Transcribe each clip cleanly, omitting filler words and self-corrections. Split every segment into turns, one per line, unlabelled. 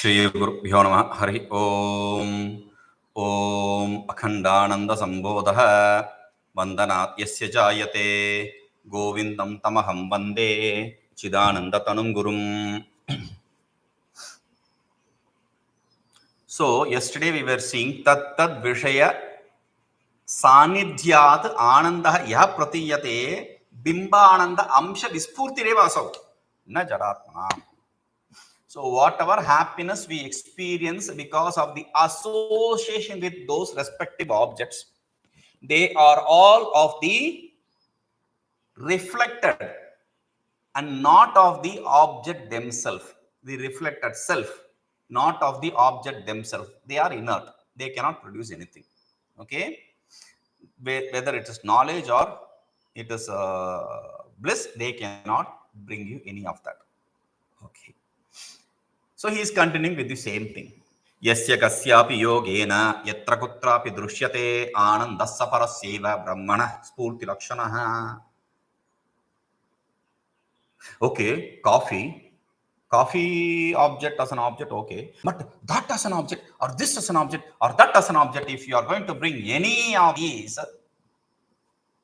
श्रीगुरुभ्यो नमः हरि ओम् ॐ अखण्डानन्दसम्बोधः वन्दनात् यस्य जायते गोविन्दं तमहं वन्दे चिदानन्दतनुं गुरुम्. So yesterday we were seeing tat vishaya सानिध्यात् ānandaḥ यः प्रतीयते बिम्बानन्द अंश विस्फूर्तिरेव असौ न जडात्मना. So whatever happiness we experience because of the association with those respective objects, they are all of the reflected and not of the object themselves. The reflected self, not of the object themselves. They are inert. They cannot produce anything. Okay? Whether it is knowledge or it is bliss, they cannot bring you any of that. Okay. So he is continuing with the same thing. Yasya kasyāpi yogena yatra kutrāpi dṛśyate ānandaḥ parasyaiva brahmaṇaḥ sphūrtilakṣaṇaḥ. Okay, coffee object as an object, okay. But that as an object, or this as an object, or that as an object, if you are going to bring any of these,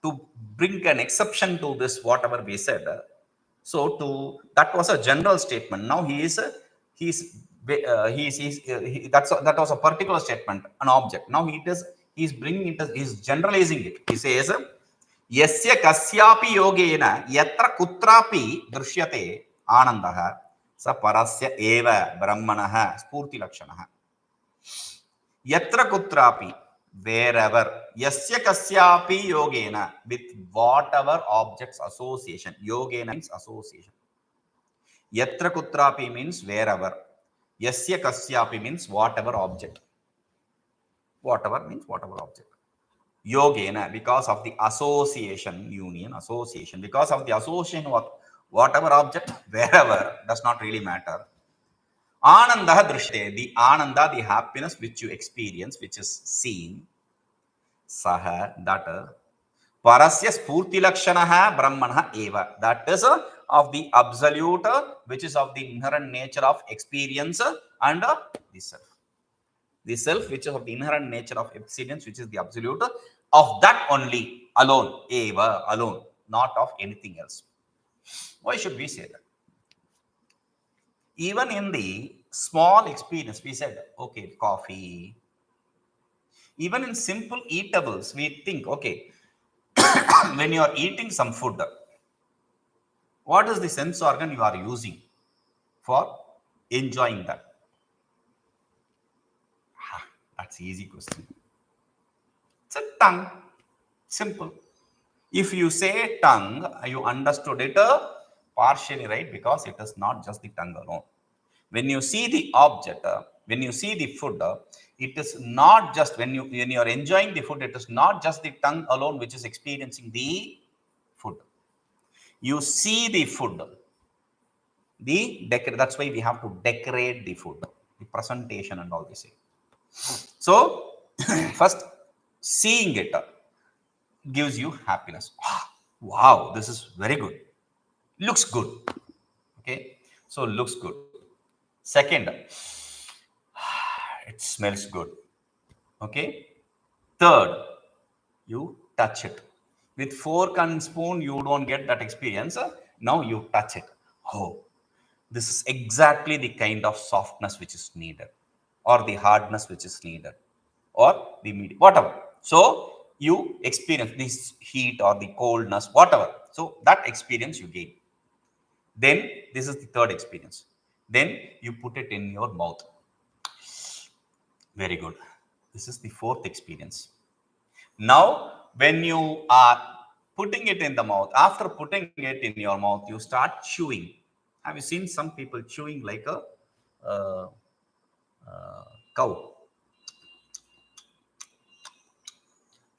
to bring an exception to this, whatever we said, that was a general statement. Now that was a particular statement, an object. Now he's bringing it, he's generalizing it. He says, yasya kasyāpi yogena yatra kutrāpi dṛśyate ānandaḥ sa parasyaiva brahmaṇaḥ sphūrtilakṣaṇaḥ. Yatra kutrāpi, wherever, yasya kasyāpi yogena, with whatever objects association. Yogena means association. Yatra kutrāpi means wherever. Yasya kasyāpi means whatever object. Whatever means whatever object. Yogena, because of the association, union, association. Because of the association with whatever object, wherever, does not really matter. Ānandaḥ dṛśyate, the ānanda, the happiness which you experience, which is seen. Saha, that parasya sphūrtilakṣaṇaḥ brahmaṇaḥ eva, that is of the absolute, which is of the inherent nature of experience, and the self. The self, which is of the inherent nature of experience, which is the absolute, of that only, alone, eva, alone, not of anything else. Why should we say that? Even in the small experience, we said, okay, coffee. Even in simple eatables, we think, okay, when you are eating some food, what is the sense organ you are using for enjoying that? That's an easy question. It's a tongue. Simple. If you say tongue, you understood it partially right, because it is not just the tongue alone. When you see the object, when you see the food, it is not just, when you are enjoying the food, it is not just the tongue alone which is experiencing the food. You see the food. That's why we have to decorate the food, the presentation and all this. So, first, seeing it gives you happiness. Wow, this is very good. Looks good. Okay, so looks good. Second, it smells good. Okay. Third, you touch it. With fork and spoon, you don't get that experience. Now you touch it. Oh, this is exactly the kind of softness which is needed, or the hardness which is needed, or the medium, whatever. So you experience this heat or the coldness, whatever. So that experience you gain. Then this is the third experience. Then you put it in your mouth. Very good. This is the fourth experience. Now, when you are putting it in the mouth, after putting it in your mouth, you start chewing. Have you seen some people chewing like a cow?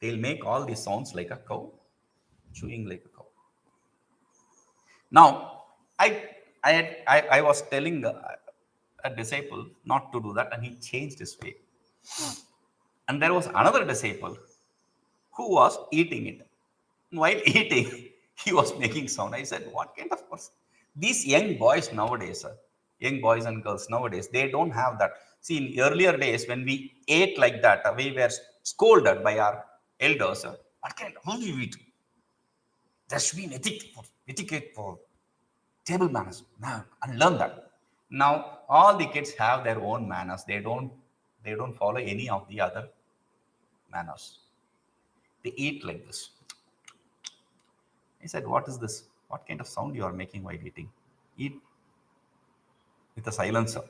They'll make all these sounds like a cow, chewing like a cow. Now, I was telling a disciple not to do that, and he changed his way. And there was another disciple who was eating it. While eating, he was making sound. I said, what kind of person? These young boys nowadays, young boys and girls nowadays, they don't have that. See, in earlier days, when we ate like that, we were scolded by our elders. What kind of, how do you eat? There should be an etiquette for table manners. Now, unlearn that. Now, all the kids have their own manners. They don't follow any of the other manners. They eat like this. I said, what is this? What kind of sound you are making while eating? Eat with a silencer.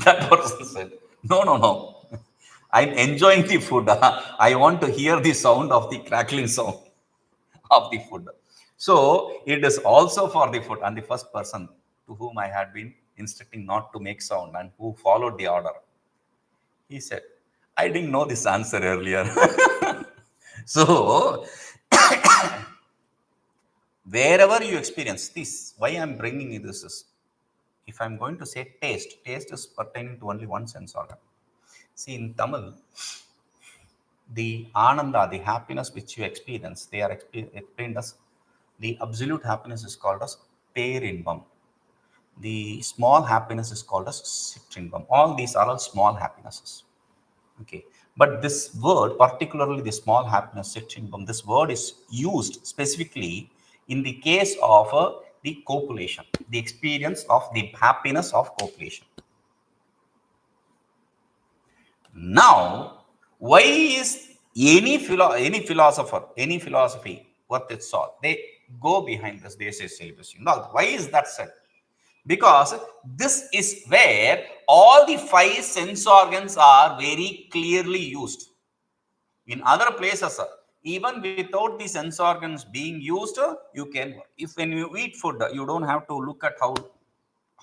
That person said, no, no, no. I'm enjoying the food. I want to hear the sound of the crackling sound of the food. So it is also for the food. And the first person to whom I had been instructing not to make sound and who followed the order, he said, I didn't know this answer earlier. So wherever you experience this, why I'm bringing this is, if I'm going to say taste is pertaining to only one sense organ. See, in Tamil, the ānandaḥ, the happiness which you experience, they are explained as, the absolute happiness is called as perinbam. The small happiness is called as cittvaṃ. All these are all small happinesses. Okay. But this word, particularly the small happiness, cittvaṃ, this word is used specifically in the case of the copulation, the experience of the happiness of copulation. Now, why is any philosophy worth its salt? They go behind this. They say this. Why is that said? Because this is where all the 5 sense organs are very clearly used. In other places, even without the sense organs being used, you can work. If when you eat food, you don't have to look at how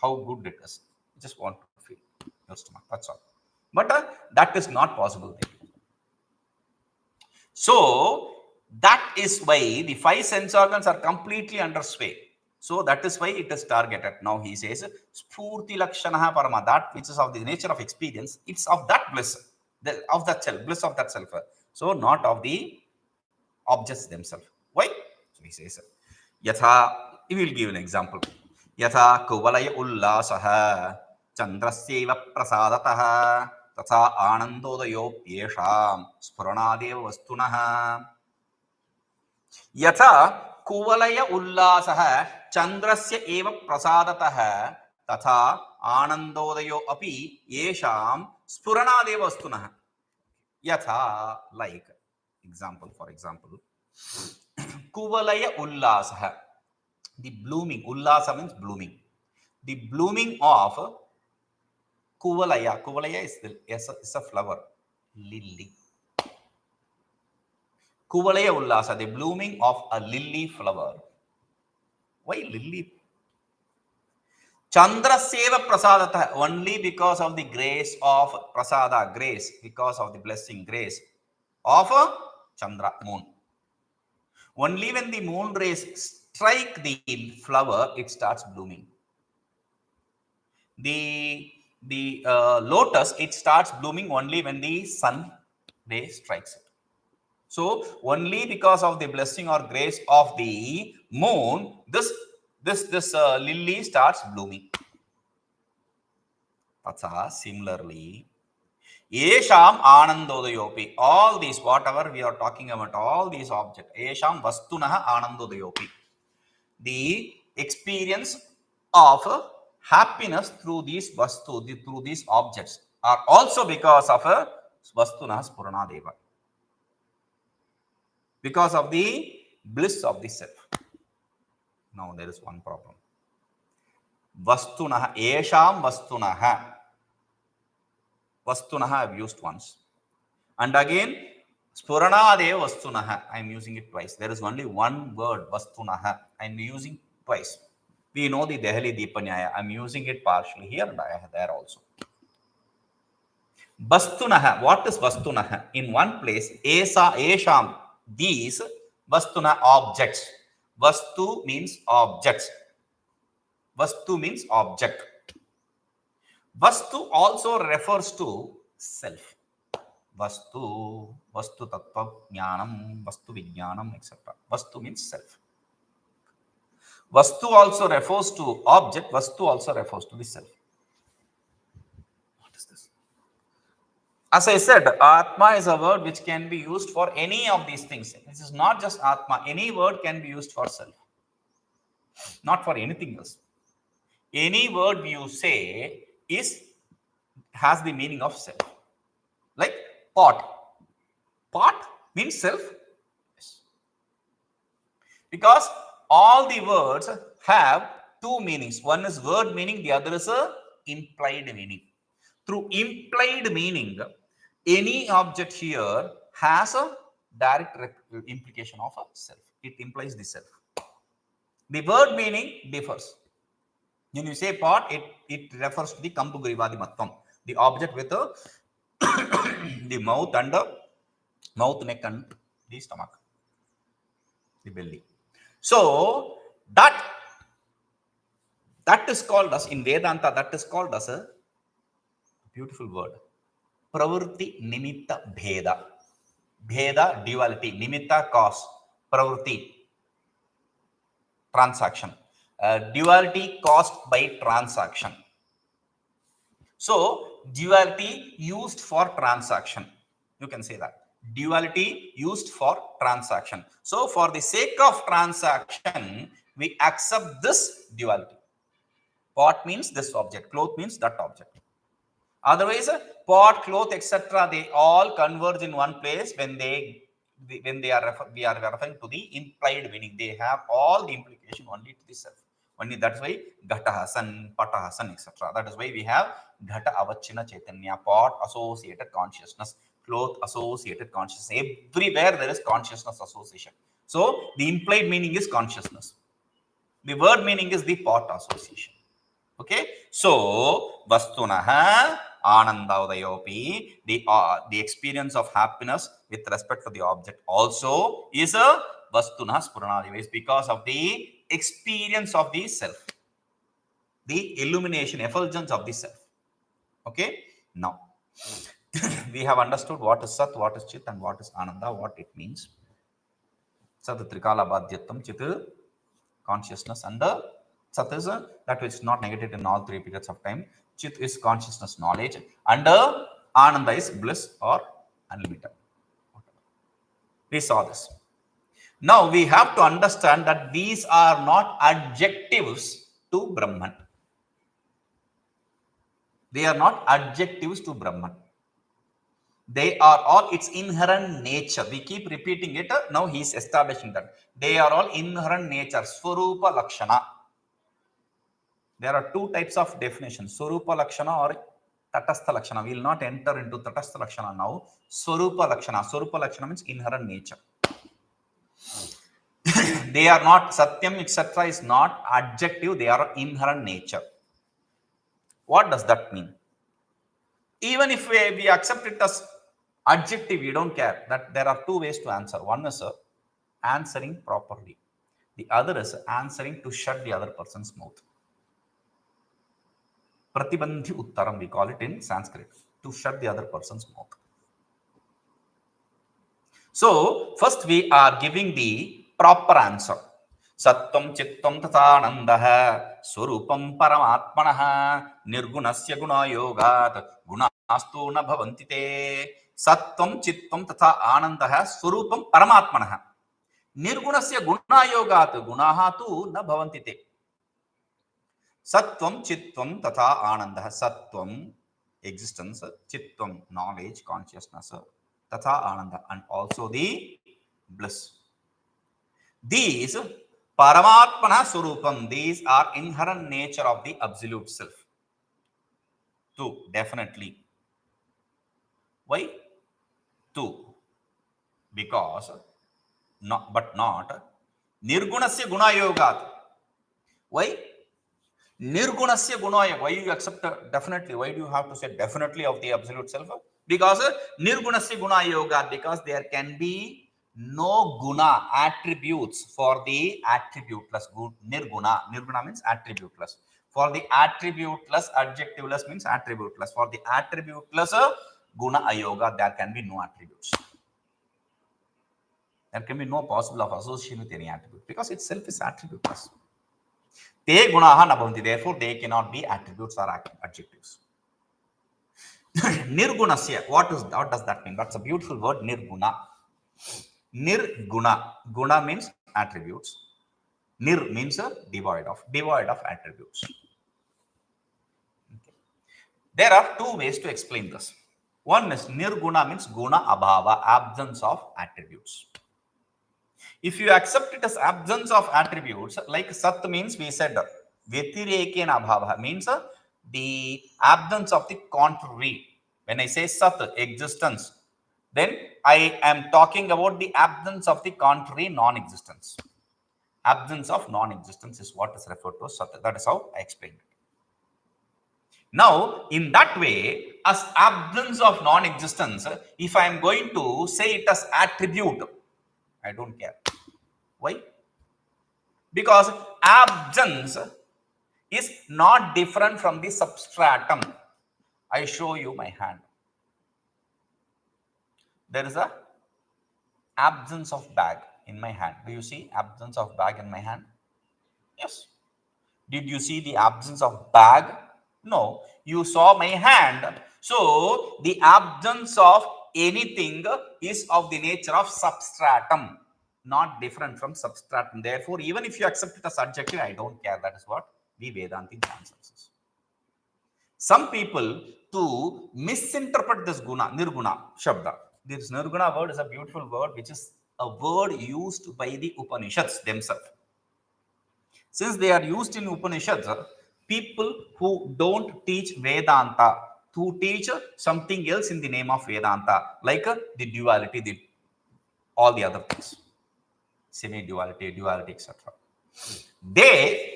good it is. You just want to feel your stomach. That's all. But that is not possible there. So that is why the 5 sense organs are completely under sway. So that is why it is targeted. Now he says, sphūrtilakṣaṇaḥ paramātmādvitīyo'yaṃ, that which is of the nature of experience, it's of that bliss, of that self, bliss of that self. So not of the objects themselves. Why? So he says, yathā, he will give an example. Yathā kuvalayollāsaścandrasyaiva prasādataḥ, tathānandodayo'pyeṣāṃ, sphuraṇādeva vastunaḥ. Yathā kuvalayollāsaścandrasyaiva prasādataḥ, tathā ānandaḥ sphuraṇādeva vastunaḥ. Yathā, like example, for example, kuvalayollāsaśa, the blooming, ullāsa means blooming. The blooming of kuvalaya is a flower, lily. Kuvalayollāsa, the blooming of a lily flower. Why lily? Chandrasyaiva prasādataḥ, only because of the grace of prasada, grace, because of the blessing, grace of Chandra, moon. Only when the moon rays strike the flower, it starts blooming. The lotus, it starts blooming only when the sun ray strikes it. So only because of the blessing or grace of the moon, this lily starts blooming. Similarly, yeshaṃ ānandayodayo'pyeṣāṃ, all these, whatever we are talking about, all these objects, yeshaṃ vastunaḥ ānandayodayo'pyeṣāṃ, the experience of happiness through these vastu, through these objects, are also because of vastunaḥ sphuraṇādeva, because of the bliss of the self. Now there is one problem. Vastunaḥ, yeshaṃ vastunaḥ. Vastunaḥ I have used once. And again, sphuraṇādeva vastunaḥ, I am using it twice. There is only one word, vastunaḥ, I am using twice. We know the Delhi Deepanyaya. I am using it partially here and there also. Vastunaḥ, what is vastunaḥ? In one place, yeshaṃ, these vastunaḥ, objects. Vastu means objects. Vastu means object. Vastu also refers to self. Vastu, tattva, jnanam, vastu vijnanam, etc. Vastu means self. Vastu also refers to object. Vastu also refers to the self. What is this? As I said, Atma is a word which can be used for any of these things. This is not just Atma. Any word can be used for self, not for anything else. Any word you say has the meaning of self. Like pot. Pot means self. Yes. Because all the words have two meanings. One is word meaning, the other is a implied meaning. Through implied meaning, any object here has a direct implication of a self. It implies the self. The word meaning differs. When you say pot, it refers to the kambugrivaadimatvam, the object with the mouth and the mouth, neck, and the stomach, the belly. So that is called as, in Vedanta, that is called as a beautiful word. Pravritti nimitta bheda. Bheda, duality. Nimitta, cause. Pravritti, transaction. Duality caused by transaction. So duality used for transaction. You can say that. Duality used for transaction. So for the sake of transaction, we accept this duality. Pot means this object. Cloth means that object. Otherwise, pot, cloth, etc., they all converge in one place when we are referring to the implied meaning. They have all the implication only to the self. Only that's why ghataha, sun, pataha, sun, etc. That is why we have ghata avachina chaitanya, pot associated consciousness, cloth associated consciousness. Everywhere there is consciousness association. So the implied meaning is consciousness. The word meaning is the pot association. Okay, so vastunaḥ ānandaḥ, the experience of happiness with respect to the object also is a vastunaḥ sphuraṇādeva. Is because of the experience of the self, the illumination, effulgence of the self. Okay, now we have understood what is sat, what is chit, and what is ānandaḥ, what it means. Sat trikala badhyatvam, chit consciousness, and sat is that which is not negated in all three periods of time. Chit is consciousness, knowledge, and ānandaḥ is bliss or unlimited. We saw this. Now we have to understand that these are not adjectives to Brahman. They are not adjectives to Brahman. They are all its inherent nature. We keep repeating it. Now he is establishing that. They are all inherent nature. Svarūpaṃ. There are two types of definitions, svarūpalakṣana or tathānandaḥ. We will not enter into tathānandaḥ now. Svarūpalakṣana. Svarūpalakṣana means inherent nature. They are not, satyam, etc. is not adjective, they are inherent nature. What does that mean? Even if we accept it as adjective, we don't care. That there are two ways to answer. One is answering properly. The other is answering to shut the other person's mouth. Pratibandhi uttaram, we call it in Sanskrit, to shut the other person's mouth. So first we are giving the proper answer. Sattvaṃ cittvaṃ tathānandaḥ svarūpaṃ paramātmanaḥ nirguṇasya guṇāyogādguṇāstu na bhavanti te. Sattvaṃ cittvaṃ tathānandaḥ svarūpaṃ paramātmanaḥ nirguṇasya guṇāyogādguṇāstu na bhavanti te. Sattvaṃ cittvaṃ tathānandaḥ. Sattvaṃ, existence, cittvaṃ, knowledge, consciousness, tathānandaḥ, and also the bliss. These paramātmanaḥ svarūpaṃ, these are inherent nature of the absolute self. Two, definitely. Why? Two, because not nirguṇasya guṇāyogāt. Why? Nirguṇasya guṇāyogāt. Why you accept definitely? Why do you have to say definitely of the absolute self? Because nirguṇasya guṇāyogāt, because there can be no guna attributes for the attributeless. Nirguna. Nirguna means attributeless. For the attributeless, adjectiveless means attributeless. For the attributeless guna ayoga, there can be no attributes. There can be no possible of association with any attribute because itself is attributeless. Te gunaha na bhavanti. Therefore, they cannot be attributes or adjectives. Nirguṇasya. What does that mean? That's a beautiful word, nirguna. Nirguna. Guna means attributes. Nir means devoid of attributes. Okay. There are two ways to explain this. One is nirguna means guna abhava, absence of attributes. If you accept it as absence of attributes, like sat means we said vyatirekena abhava means the absence of the contrary. When I say sat, existence, then I am talking about the absence of the contrary, non-existence. Absence of non-existence is what is referred to as sat. That is how I explained it. Now, in that way, as absence of non-existence, if I am going to say it as attribute, I don't care. Why? Because absence is not different from the substratum. I show you my hand. There is a absence of bag in my hand. Do you see absence of bag in my hand? Yes. Did you see the absence of bag? No. You saw my hand. So, the absence of anything is of the nature of substratum, not different from substratum. Therefore, even if you accept it as adjective, I don't care. That is what the Vedanti answers. Some people to misinterpret this guna, nirguna, shabda. This nirguna word is a beautiful word, which is a word used by the Upanishads themselves. Since they are used in Upanishads, people who don't teach Vedanta, who teach something else in the name of Vedanta, like the duality, all the other things, semi-duality, duality, etc. They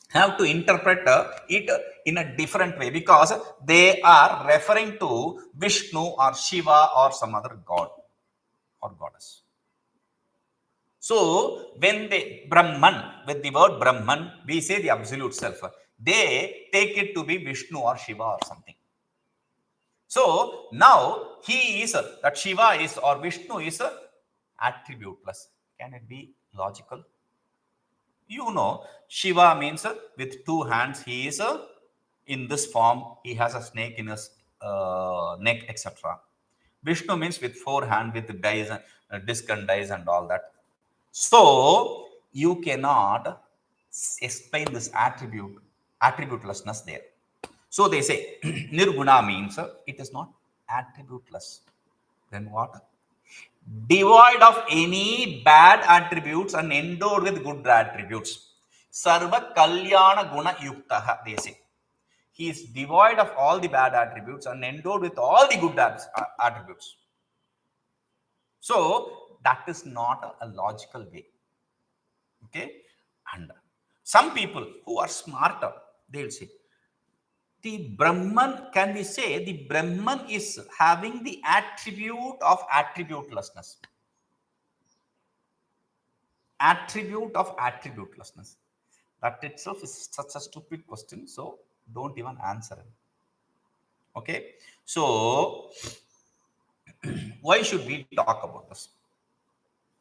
have to interpret it in a different way because they are referring to Vishnu or Shiva or some other god or goddess. So, when they Brahman, with the word Brahman, we say the absolute self. They take it to be Vishnu or Shiva or something. So, now he is, that Shiva is or Vishnu is attributeless. Can it be logical? You know, Shiva means with two hands, he is in this form, he has a snake in his neck, etc. Vishnu means with four hands, with dice, disc and dice and all that. So, you cannot explain this attributelessness there. So, they say, nirguna means it is not attributeless. Then what? Devoid of any bad attributes and endowed with good attributes. Sarva kalyana guna yuktaha, they say. He is devoid of all the bad attributes and endowed with all the good attributes. So, that is not a logical way. Okay? And some people who are smarter, they will say, the Brahman, can we say the Brahman is having the attribute of attributelessness? Attribute of attributelessness. That itself is such a stupid question, so don't even answer it. Okay? So, why should we talk about this?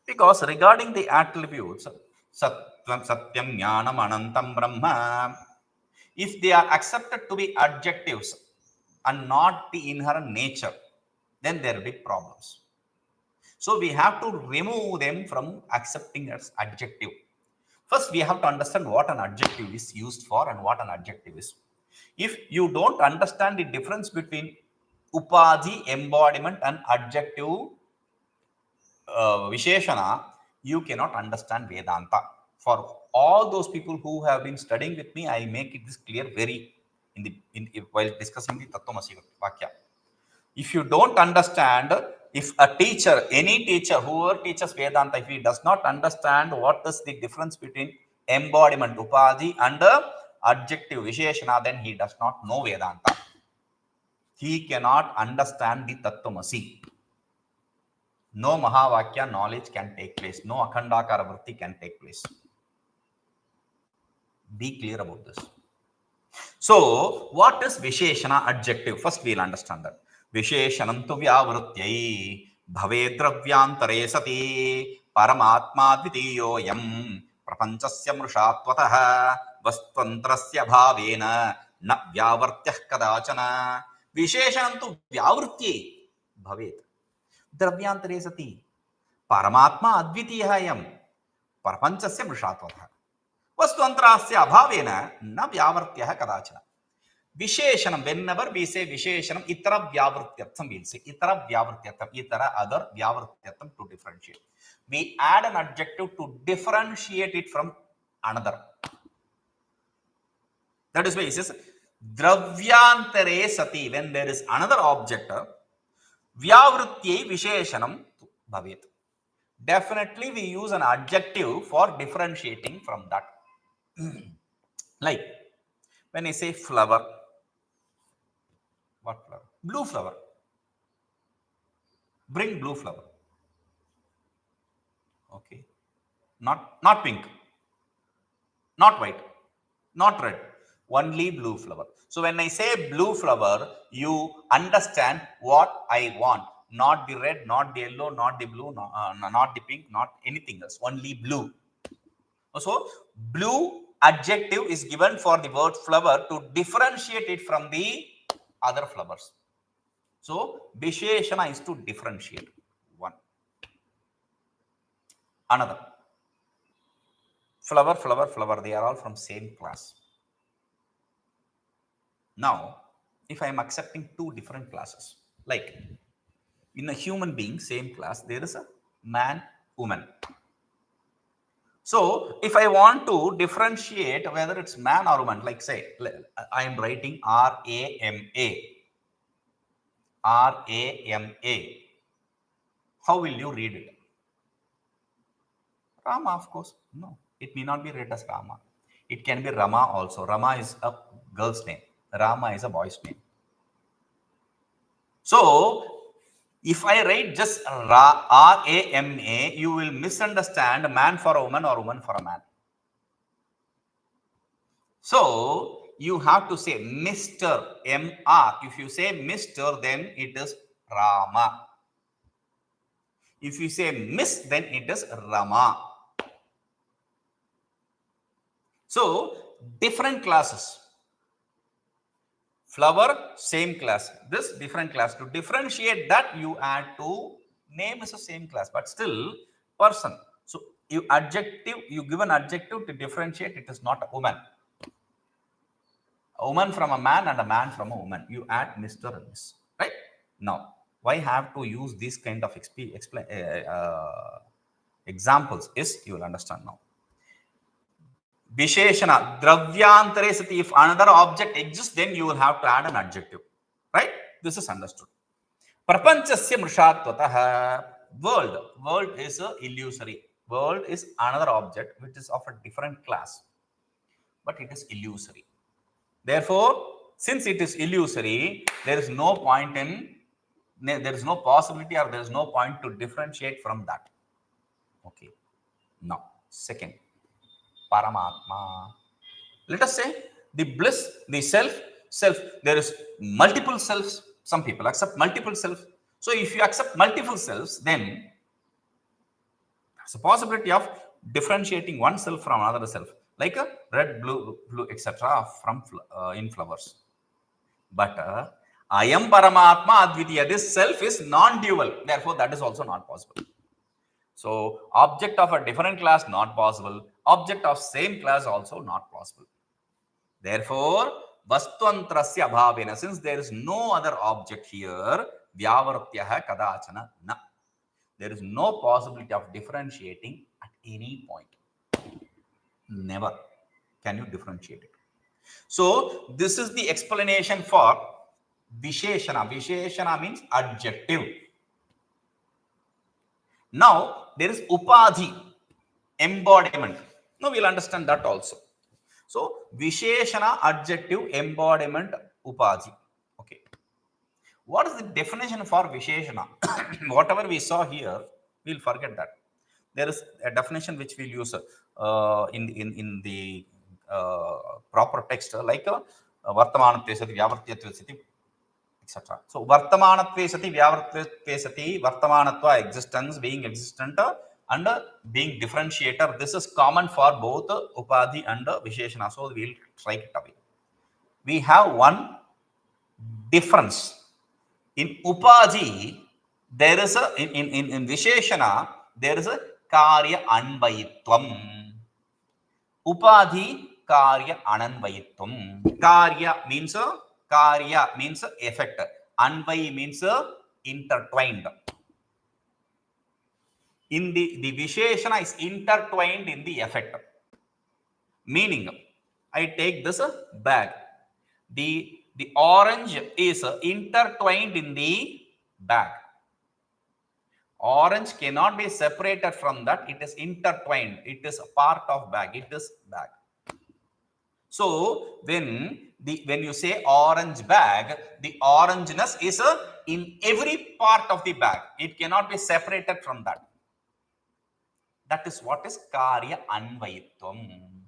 Because regarding the attributes, sattvaṃ, satyam, jnanam, anantam, brahma, if they are accepted to be adjectives and not the inherent nature, then there will be problems. So we have to remove them from accepting as adjective. First, we have to understand what an adjective is used for and what an adjective is. If you don't understand the difference between upadhi, embodiment, and adjective, viśeṣaṇaṃ, you cannot understand Vedanta. For all those people who have been studying with me, I make it this clear very while discussing the tathānandaḥ vakya. If you don't understand, if a teacher, any teacher, whoever teaches Vedanta, if he does not understand what is the difference between embodiment, upadhi, and adjective, viśeṣaṇaṃ, then he does not know Vedanta. He cannot understand the tathānandaḥ. No Mahavakya knowledge can take place. No Akhandakara vritti can take place. Be clear about this. So, what is viśeṣaṇa adjective? First, we'll understand that. Viśeṣaṇam tu vyāvṛttyai, bhaveddrvyāntare sati, paramātmādvitīyo'yaṃ, prapañcasya mṛṣātvataḥ vastvantarasyābhāvena na vyāvṛttyai kadāchana viśeṣaṇaṃ tu vyāvṛttyai bhavet brahmaṇaḥ sati paramātmādvitīyo'yaṃ prapañcasya mṛṣātvataḥ vastvantarasyābhāvena na vyāvṛttyai kadāchana. Viśeṣaṇaṃ, whenever we say viśeṣaṇaṃ, itara vyāvṛttyartham, we'll say itara vyāvṛttyartham, itara other vyāvṛttyartham to differentiate. We add an adjective to differentiate it from another. That is why it says bhaveddrvyāntare sati. When there is another object, vyāvṛttyai viśeṣaṇaṃ bhavet. Definitely we use an adjective for differentiating from that. Like when I say flower, what flower? Blue flower. Bring blue flower. Okay. Not pink, not white, not red, only blue flower. So when I say blue flower, you understand what I want. Not the red, not the yellow, not the blue, not the pink, not anything else. Only blue. So blue adjective is given for the word flower to differentiate it from the other flowers. So viśeṣaṇa is to differentiate. One. Another. Flower, flower, flower. They are all from same class. Now, if I am accepting two different classes, like in a human being, same class, there is a man, woman. So, if I want to differentiate whether it's man or woman, like say, I am writing R-A-M-A. R-A-M-A. How will you read it? Rama, of course. No, it may not be read as Rama. It can be Rama also. Rama is a girl's name. Rama is a boy's name. So, if I write just R-A-M-A, you will misunderstand a man for a woman or woman for a man. So, you have to say Mr. M-R. If you say Mr., then it is Rama. If you say Miss, then it is Rama. So, different classes. Flower, same class. This different class. To differentiate that, you add to name is the same class, but still person. So you give an adjective to differentiate. It is not a woman. A woman from a man and a man from a woman. You add Mr. and Miss. Right? Now, why have to use these kind of examples is you will understand now. Viśeṣaṇa, dravyāntare sati. If another object exists, then you will have to add an adjective. Right? This is understood. Prapañcasya mṛṣātvataḥ. World is illusory. World is another object which is of a different class. But it is illusory. Therefore, since it is illusory, there is no point in, there is no possibility or there is no point to differentiate from that. Okay. Now, second. Paramātmāḥ. Let us say the bliss, the self. There is multiple selves. Some people accept multiple selves. So if you accept multiple selves, then there's a possibility of differentiating one self from another self, like a red, blue, etc. from in flowers. But I am paramātmādvitīyo'yaṃ. This self is non-dual. Therefore, that is also not possible. So, object of a different class, not possible. Object of same class, also not possible. Therefore, vastvantarasyābhāvena, since there is no other object here, vyāvṛttyai kadāchana na. There is no possibility of differentiating at any point. Never can you differentiate it. So, this is the explanation for viśeṣaṇa. Viśeṣaṇa means adjective. Now, there is upadhi, embodiment. Now, we will understand that also. So, viśeṣaṇa, adjective, embodiment, upadhi. Okay. What is the definition for viśeṣaṇa? Whatever we saw here, we will forget that. There is a definition which we will use in the proper text, like vartamanatve sati, vyāvṛttyai sati, etc. So, vartamanatve sati, vyāvṛttyai sati, vartamanatva, existence, being existent, and being differentiator. This is common for both upadhi and viśeṣaṇa. So we will strike it away. We have one difference. In upadhi, there is a in viśeṣaṇa, there is a karya anvayitvam. Upadhi karya ananvayitvam. Karya means effect. Anvay means intertwined. In the viśeṣaṇa is intertwined in the effect. Meaning, I take this bag. The orange is intertwined in the bag. Orange cannot be separated from that. It is intertwined. It is a part of bag. It is bag. So when you say orange bag, the orangeness is in every part of the bag. It cannot be separated from that. That is what is karya anvayitvam.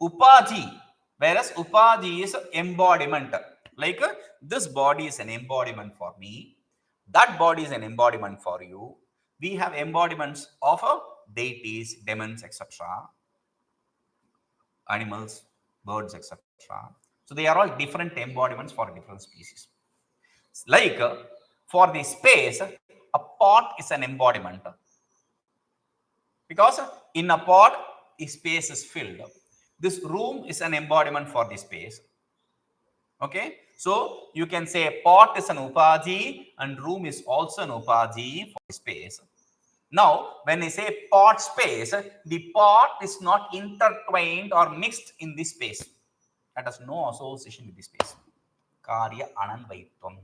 Upadhi, whereas upadhi is embodiment. Like this body is an embodiment for me. That body is an embodiment for you. We have embodiments of deities, demons, etc. Animals, birds, etc. So they are all different embodiments for different species. Like for the space, a pot is an embodiment. Because in a pot, the space is filled. This room is an embodiment for the space. Okay, so you can say pot is an upadhi and room is also an upadhi for the space. Now, when I say pot space, the pot is not intertwined or mixed in the space. That has no association with the space. Karya ananvayitvam.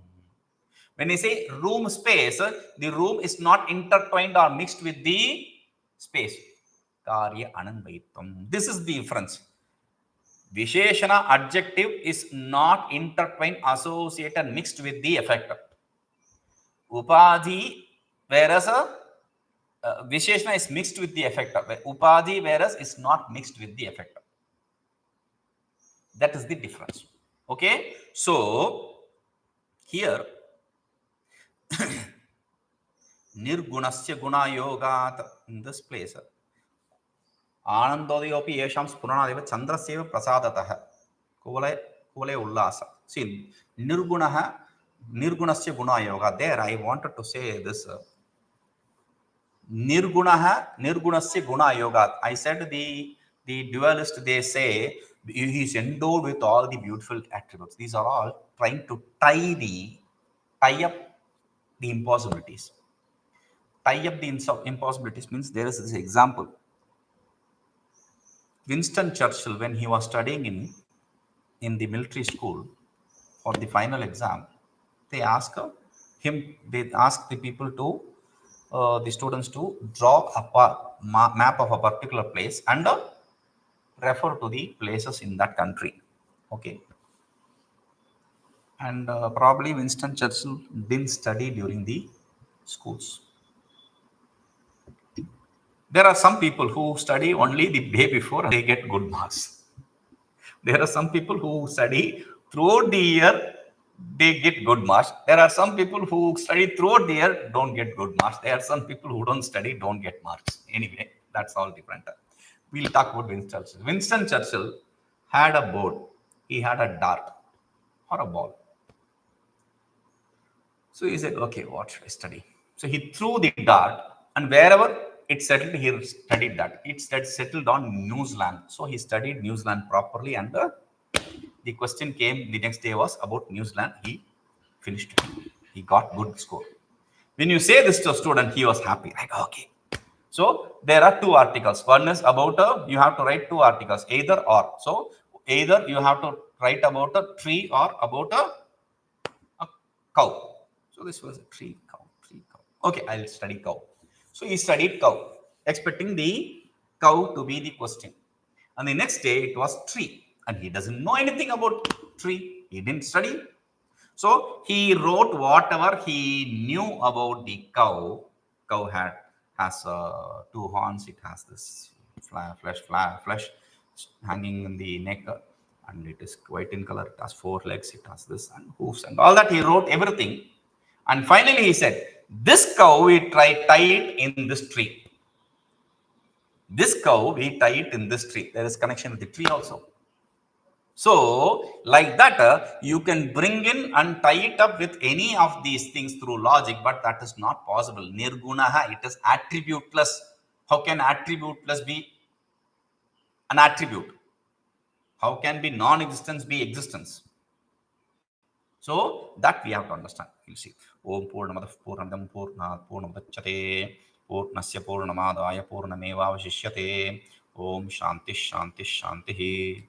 When I say room space, the room is not intertwined or mixed with the space. Karya ananvayitvam. This is the difference. Viśeṣaṇa adjective is not intertwined, associated, mixed with the effect. Upadhi, whereas viśeṣaṇa is mixed with the effect. Upadhi, whereas is not mixed with the effect. That is the difference. Okay. So here nirguṇasya guṇāyogāt, in this place ānandaḥ sphuraṇādeva candrasyaiva prasādataḥ kuvalayollāsaścandrasyaiva. See, nirguṇasya guṇāyogāt. There I wanted to say this. Nirguṇasya guṇāyogāt. I said the dualist, they say he is endowed with all the beautiful attributes. These are all trying to tie up the impossibilities. Tie up the impossibilities means there is this example. Winston Churchill, when he was studying in the military school for the final exam, they asked the people to, the students to draw a map of a particular place and refer to the places in that country. Okay. And probably Winston Churchill didn't study during the schools. There are some people who study only the day before and they get good marks. There are some people who study throughout the year, they get good marks. There are some people who study throughout the year, don't get good marks. There are some people who don't study, don't get marks. Anyway, that's all different. We'll talk about Winston Churchill. Winston Churchill had a board. He had a dart or a ball. So he said, okay, what should I study? So he threw the dart and wherever it settled, he studied that. It settled on New Zealand. So he studied New Zealand properly and the question came the next day was about New Zealand. He finished it. He got good score. When you say this to a student, he was happy. Like, okay. So there are two articles. One is about you have to write two articles, either or. So either you have to write about a tree or about a cow. So this was a tree, cow. Okay, I'll study cow. So he studied cow, expecting the cow to be the question. And the next day it was tree. And he doesn't know anything about tree. He didn't study. So he wrote whatever he knew about the cow. Cow has two horns. It has this flesh hanging in the neck. And it is white in color. It has 4 legs. It has this and hoofs and all that. He wrote everything. And finally he said, this cow, we tie it in this tree. This cow, we tie it in this tree. There is connection with the tree also. So, like that, you can bring in and tie it up with any of these things through logic, but that is not possible. Nirguṇaha, it is attributeless. How can attributeless be an attribute? How can be non-existence be existence? So, that we have to understand. You see. Om Purnamadaഃ Purnamidam Purnāt Purnamudachyate Purnasya Purnamadaya Purnameva Viśeṣyate. Om Shanti Shanti Shanti.